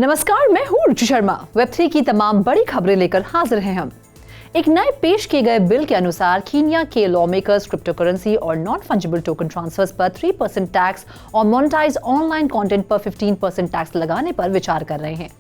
नमस्कार, मैं हूँ रुचि शर्मा। वेब3 की तमाम बड़ी खबरें लेकर हाजिर हैं हम। एक नए पेश किए गए बिल के अनुसार कीनिया के लॉ मेकर्स क्रिप्टो करेंसी और नॉन फंजिबल टोकन ट्रांसफर्स पर 3% टैक्स और मोनेटाइज ऑनलाइन कंटेंट पर 15% टैक्स लगाने पर विचार कर रहे हैं।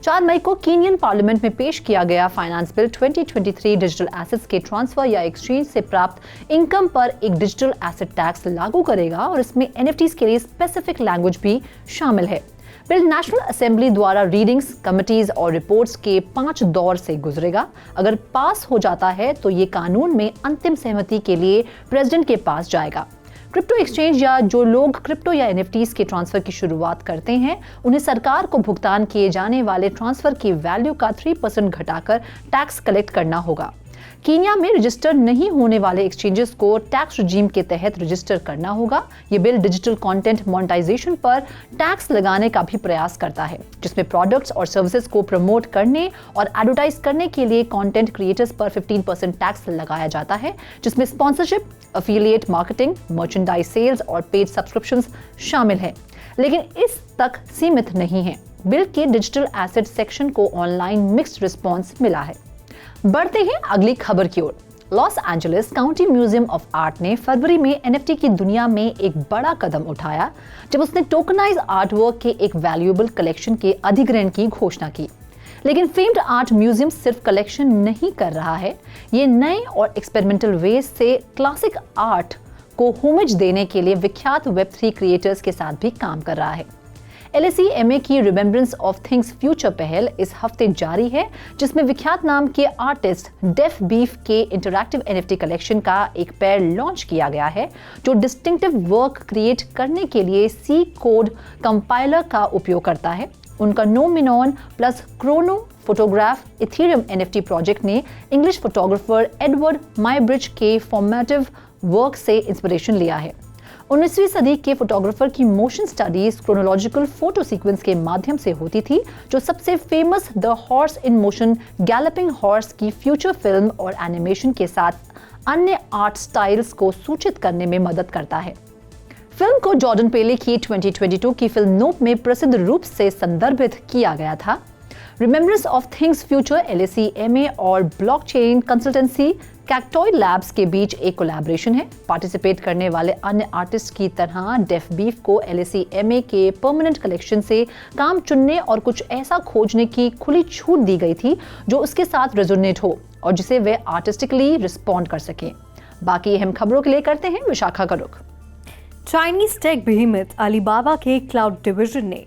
4 मई को कीनियन पार्लियामेंट में पेश किया गया फाइनेंस बिल 2023 डिजिटल एसेट्स के ट्रांसफर या एक्सचेंज से प्राप्त इनकम पर एक डिजिटल एसेट टैक्स लागू करेगा और इसमें एनएफटीज के लिए स्पेसिफिक लैंग्वेज भी शामिल है। बिल नेशनल असेंबली द्वारा रीडिंग्स, कमिटीज और रिपोर्ट्स के 5 दौर से गुजरेगा। अगर पास हो जाता है तो ये कानून में अंतिम सहमति के लिए प्रेसिडेंट के पास जाएगा। क्रिप्टो एक्सचेंज या जो लोग क्रिप्टो या एनएफटीज के ट्रांसफर की शुरुआत करते हैं, उन्हें सरकार को भुगतान किए जाने वाले ट्रांसफर की वैल्यू का 3% घटाकर टैक्स कलेक्ट करना होगा। कीनिया में रजिस्टर नहीं होने वाले एक्सचेंजेस को टैक्स रिजीम के तहत रजिस्टर करना होगा। ये बिल डिजिटल कंटेंट मोनेटाइजेशन पर टैक्स लगाने का भी प्रयास करता है, जिसमें प्रोडक्ट्स और सर्विसेज को प्रमोट करने और एडवर्टाइज करने के लिए कंटेंट क्रिएटर्स पर 15% टैक्स लगाया जाता है, जिसमें sponsorship, affiliate marketing, merchandise sales और पेड सब्सक्रिप्शंस शामिल है। लेकिन इस तक सीमित नहीं है। बिल के डिजिटल एसेट सेक्शन को ऑनलाइन मिक्स्ड रिस्पॉन्स मिला है। बढ़ते हैं अगली खबर की ओर। Los Angeles County Museum of Art ने फरवरी में एनएफटी की दुनिया में एक बड़ा कदम उठाया जब उसने टोकनाइज आर्टवर्क के एक वैल्यूएबल कलेक्शन के अधिग्रहण की घोषणा की। लेकिन फेम्ड आर्ट म्यूजियम सिर्फ कलेक्शन नहीं कर रहा है, ये नए और एक्सपेरिमेंटल वेज से क्लासिक आर्ट को होमेज देने के लिए विख्यात वेब3 क्रिएटर्स के साथ भी काम कर रहा है। LSEMA की रिमेम्बरेंस ऑफ थिंग्स फ्यूचर पहल इस हफ्ते जारी है, जिसमें विख्यात नाम के आर्टिस्ट डेफ बीफ के इंटरैक्टिव NFT कलेक्शन का एक पेयर लॉन्च किया गया है, जो डिस्टिंक्टिव वर्क क्रिएट करने के लिए सी कोड कंपाइलर का उपयोग करता है। उनका नोमिनॉन plus chrono photograph Ethereum NFT project ने इंग्लिश फोटोग्राफर एडवर्ड मायब्रिज के फॉर्मेटिव वर्क से इंस्पिरेशन लिया है। 19वीं सदी के फोटोग्राफर की motion studies chronological photo sequence के माध्यम से होती थी, जो सबसे famous the horse in motion galloping horse की फ्यूचर फिल्म और एनिमेशन के साथ अन्य आर्ट स्टाइल्स को सूचित करने में मदद करता है। फिल्म को जॉर्डन पेले की 2022 की फिल्म नोप में प्रसिद्ध रूप से संदर्भित किया गया था। Remembrance of things future LSEMA और ब्लॉकचेन कंसल्टेंसी कैक्टॉय लैब्स के बीच एक कोलैबोरेशन है। पार्टिसिपेट करने वाले अन्य आर्टिस्ट की तरह डेफ बीफ को LSEMA के परमानेंट कलेक्शन से काम चुनने और कुछ ऐसा खोजने की खुली छूट दी गई थी जो उसके साथ रेजोनेट हो और जिसे वे आर्टिस्टिकली रिस्पॉन्ड कर सकें। बाकी अहम खबरों के लिए करते हैं विशाखा का रुख। चाइनीज टेक बेहेमथ अलीबाबा के क्लाउड डिवीजन ने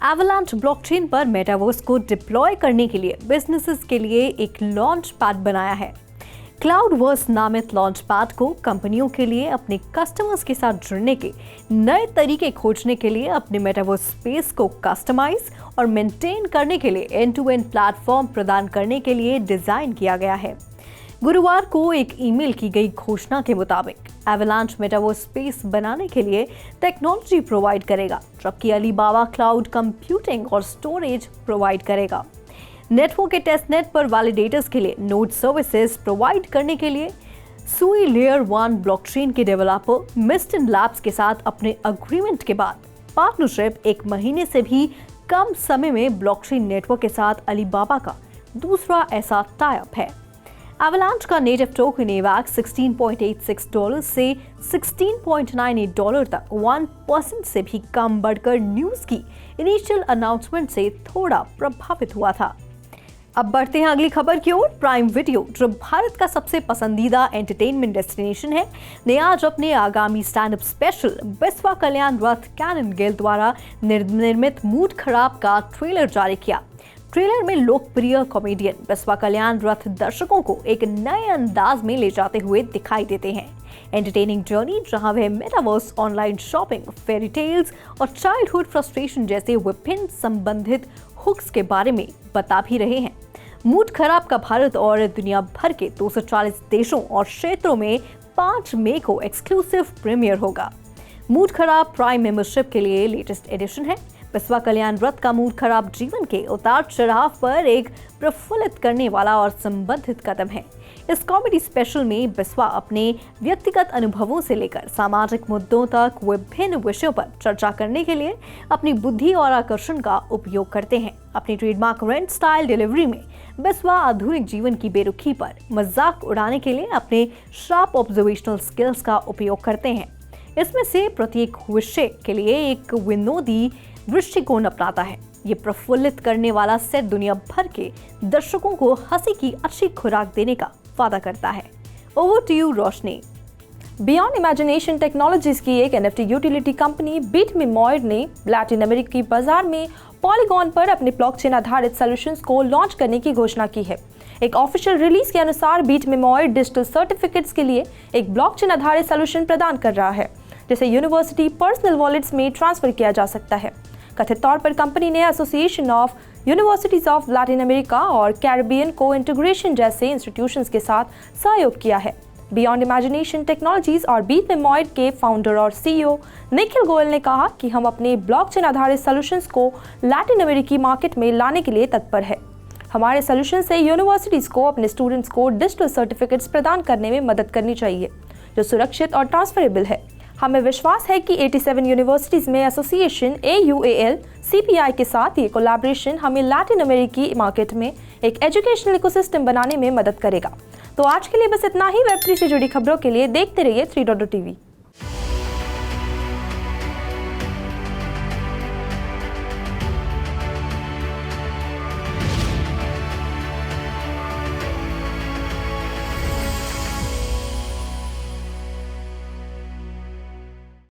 एवलांच ब्लॉकचेन पर मेटावर्स को डिप्लॉय करने के लिए बिजनेसेस के लिए एक लॉन्च पैड बनाया है। क्लाउडवर्स नामित लॉन्च पैड को कंपनियों के लिए अपने कस्टमर्स के साथ जुड़ने के नए तरीके खोजने के लिए अपने मेटावर्स स्पेस को कस्टमाइज और मेंटेन करने के लिए एंड टू एंड प्लेटफॉर्म प्रदान करने के लिए डिजाइन किया गया है। गुरुवार को एक ईमेल की गई घोषणा के मुताबिक एवलांच मेटावर्स स्पेस बनाने के लिए टेक्नोलॉजी प्रोवाइड करेगा, जबकि अलीबाबा क्लाउड कंप्यूटिंग और स्टोरेज प्रोवाइड करेगा। नेटवर्क के टेस्टनेट पर वैलिडेटर्स के लिए नोड सर्विसेज प्रोवाइड करने के लिए सुई लेयर 1 ब्लॉकचेन के डेवलपर मिस्टन लैब्स के साथ अपने अग्रीमेंट के बाद पार्टनरशिप 1 महीने से भी कम समय में ब्लॉकचेन नेटवर्क के साथ अलीबाबा का दूसरा ऐसा टाई-अप है। एवलांच का नेटिव टोकन एवैक्स $16.86 से $16.98 तक 1% से भी कम बढ़कर न्यूज की इनिशियल अनाउंसमेंट से थोड़ा प्रभावित हुआ था। अब बढ़ते हैं अगली खबर की ओर। प्राइम वीडियो, जो भारत का सबसे पसंदीदा एंटरटेनमेंट डेस्टिनेशन है, ने आज अपने आगामी स्टैंड अप स्पेशल बिस्वा कल्याण रथ कैनन गिल द्वारा निर्मित मूड खराब का ट्रेलर जारी किया। ट्रेलर में लोकप्रिय कॉमेडियन बिस्वा कल्याण रथ दर्शकों को एक नए अंदाज में ले जाते हुए दिखाई देते हैं। एंटरटेनिंग जर्नी जहां वह metaverse, online shopping, fairy tales और चाइल्डहुड फ्रस्ट्रेशन जैसे विभिन्न संबंधित हुक्स के बारे में बता भी रहे हैं। मूड खराब का भारत और दुनिया भर के 240 देशों और क्षेत्रों में 5 मई को एक्सक्लूसिव प्रीमियर होगा। मूड खराब प्राइम मेंबरशिप के लिए लेटेस्ट एडिशन है। बिस्वा कल्याण रथ का मूड खराब जीवन के उतार चढ़ाव पर एक प्रफुल्लित करने वाला और संबंधित कदम है। इस कॉमेडी स्पेशल में बिस्वा अपने व्यक्तिगत अनुभवों से लेकर सामाजिक मुद्दों तक विभिन्न विषयों पर चर्चा करने के लिए अपनी बुद्धि और आकर्षण का उपयोग करते हैं। अपनी ट्रेडमार्क रेंट स्टाइल डिलीवरी में बिस्वा आधुनिक जीवन की बेरुखी पर मजाक उड़ाने के लिए अपने शार्प ऑब्जर्वेशनल स्किल्स का उपयोग करते हैं। इसमें से प्रत्येक विषय के लिए एक विनोदी दृष्टिकोण अपनाता है। ये प्रफुल्लित करने वाला सेट दुनिया भर के दर्शकों को हंसी की अच्छी खुराक देने का वादा करता है। Over to you Roshni. Beyond imagination technologies की एक NFT यूटिलिटी कंपनी Bitmemoid ने लैटिन अमेरिकी बाजार में पॉलीगॉन पर अपने ब्लॉकचेन आधारित सॉल्यूशंस को लॉन्च करने की घोषणा की है। एक ऑफिशियल रिलीज के अनुसार Bitmemoid डिजिटल सर्टिफिकेट्स के लिए एक ब्लॉकचेन आधारित सॉल्यूशन प्रदान कर रहा है, जिसे यूनिवर्सिटी पर्सनल वॉलेट्स में ट्रांसफर किया जा सकता है। कथित तौर पर कंपनी ने association of universities of Latin America और कैरिबियन को इंटीग्रेशन जैसे इंस्टीट्यूशंस के साथ सहयोग किया है। बियॉन्ड इमेजिनेशन टेक्नोलॉजीज और Bitmemoid के फाउंडर और CEO निखिल गोयल ने कहा कि हम अपने ब्लॉकचेन आधारित सॉल्यूशंस को लैटिन अमेरिकी मार्केट में लाने के लिए तत्पर है। हमारे सॉल्यूशन से यूनिवर्सिटीज को अपने स्टूडेंट्स को डिजिटल सर्टिफिकेट्स प्रदान करने में मदद करनी चाहिए, जो सुरक्षित और ट्रांसफरेबल है। हमें विश्वास है कि 87 यूनिवर्सिटीज में एसोसिएशन AUAL CPI के साथ ये कोलैबोरेशन हमें लैटिन अमेरिकी मार्केट में एक एजुकेशनल इकोसिस्टम बनाने में मदद करेगा। तो आज के लिए बस इतना ही। वेब3 से जुड़ी खबरों के लिए देखते रहिए 3.2 TV।